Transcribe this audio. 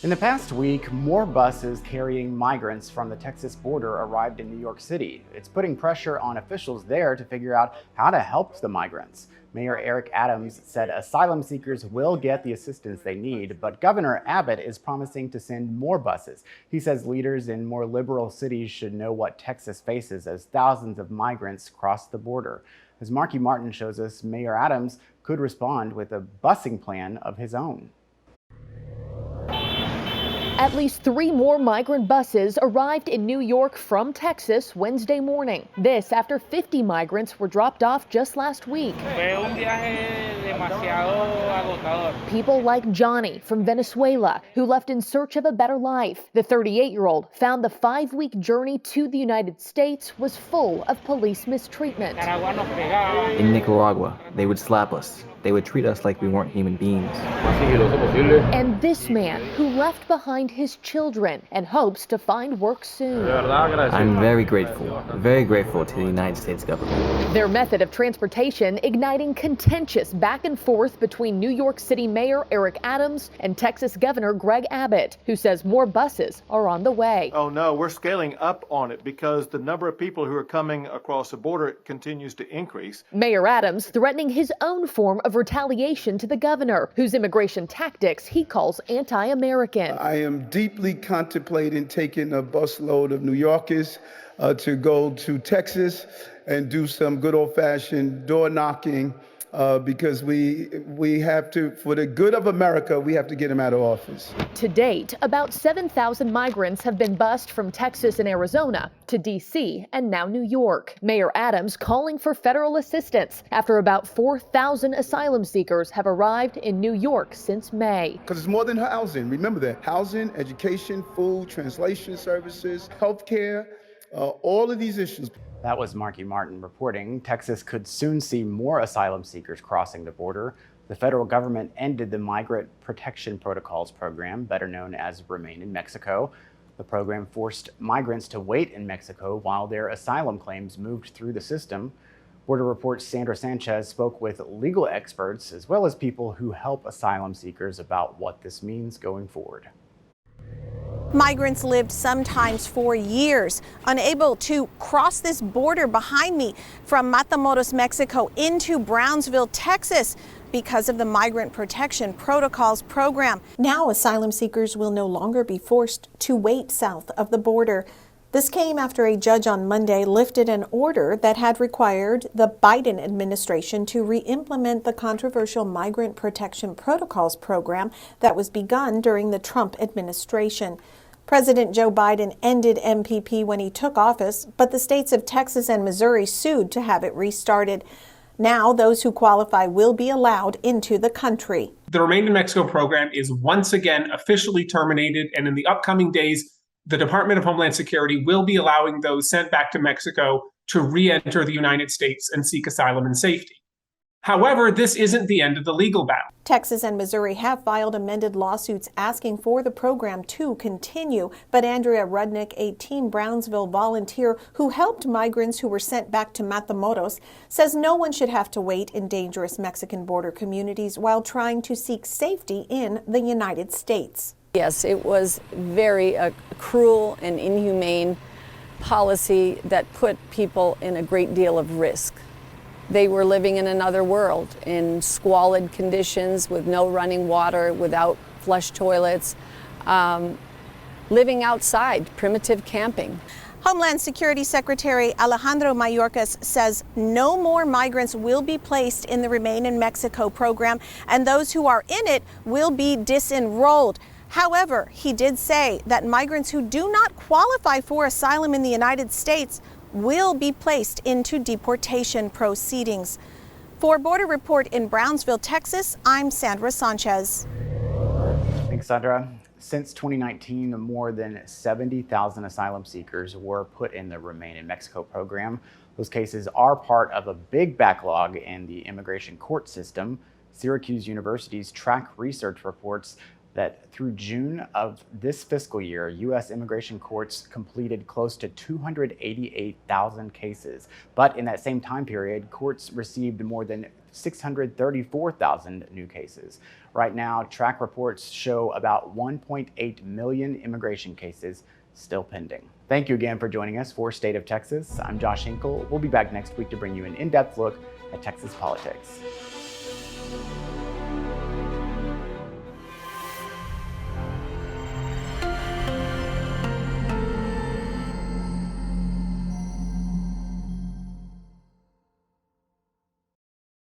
In the past week, more buses carrying migrants from the Texas border arrived in New York City. It's putting pressure on officials there to figure out how to help the migrants. Mayor Eric Adams said asylum seekers will get the assistance they need, but Governor Abbott is promising to send more buses. He says leaders in more liberal cities should know what Texas faces as thousands of migrants cross the border. As Marky Martin shows us, Mayor Adams could respond with a busing plan of his own. At least 3 more migrant buses arrived in New York from Texas Wednesday morning. This after 50 migrants were dropped off just last week. People like Johnny from Venezuela, who left in search of a better life. The 38-year-old found the 5-week journey to the United States was full of police mistreatment. In Nicaragua, they would slap us. They would treat us like we weren't human beings. And this man, who left behind his children and hopes to find work soon. I'm very grateful to the United States government. Their method of transportation igniting contentious back and forth between New York City Mayor Eric Adams and Texas Governor Greg Abbott, who says more buses are on the way. Oh no, we're scaling up on it because the number of people who are coming across the border continues to increase. Mayor Adams threatening his own form of retaliation to the governor, whose immigration tactics he calls anti-American. I am deeply contemplating taking a busload of New Yorkers to go to Texas and do some good old-fashioned door knocking because we have to, for the good of America, we have to get them out of office. To date, about 7,000 migrants have been bused from Texas and Arizona to DC and now New York. Mayor Adams calling for federal assistance after about 4,000 asylum seekers have arrived in New York since May. Because it's more than housing. Remember that. Housing, education, food, translation services, healthcare, all of these issues. That was Marky Martin reporting. Texas could soon see more asylum seekers crossing the border. The federal government ended the Migrant Protection Protocols program, better known as Remain in Mexico. The program forced migrants to wait in Mexico while their asylum claims moved through the system. Border Report's Sandra Sanchez spoke with legal experts as well as people who help asylum seekers about what this means going forward. Migrants lived sometimes for years unable to cross this border behind me from Matamoros, Mexico into Brownsville, Texas because of the Migrant Protection Protocols program. Now asylum seekers will no longer be forced to wait south of the border. This came after a judge on Monday lifted an order that had required the Biden administration to re-implement the controversial Migrant Protection Protocols program that was begun during the Trump administration. President Joe Biden ended MPP when he took office, but the states of Texas and Missouri sued to have it restarted. Now, those who qualify will be allowed into the country. The Remain in Mexico program is once again officially terminated, and in the upcoming days, the Department of Homeland Security will be allowing those sent back to Mexico to re-enter the United States and seek asylum and safety. However, this isn't the end of the legal battle. Texas and Missouri have filed amended lawsuits asking for the program to continue, but Andrea Rudnick, a Team Brownsville volunteer who helped migrants who were sent back to Matamoros, says no one should have to wait in dangerous Mexican border communities while trying to seek safety in the United States. Yes, it was very cruel and inhumane policy that put people in a great deal of risk. They were living in another world in squalid conditions with no running water, without flush toilets, living outside, primitive camping. Homeland Security Secretary Alejandro Mayorkas says no more migrants will be placed in the Remain in Mexico program, and those who are in it will be disenrolled. However, he did say that migrants who do not qualify for asylum in the United States will be placed into deportation proceedings. For Border Report in Brownsville, Texas, I'm Sandra Sanchez. Thanks, Sandra. Since 2019, more than 70,000 asylum seekers were put in the Remain in Mexico program. Those cases are part of a big backlog in the immigration court system. Syracuse University's track research reports that through June of this fiscal year, U.S. immigration courts completed close to 288,000 cases. But in that same time period, courts received more than 634,000 new cases. Right now, track reports show about 1.8 million immigration cases still pending. Thank you again for joining us for State of Texas. I'm Josh Hinkle. We'll be back next week to bring you an in-depth look at Texas politics.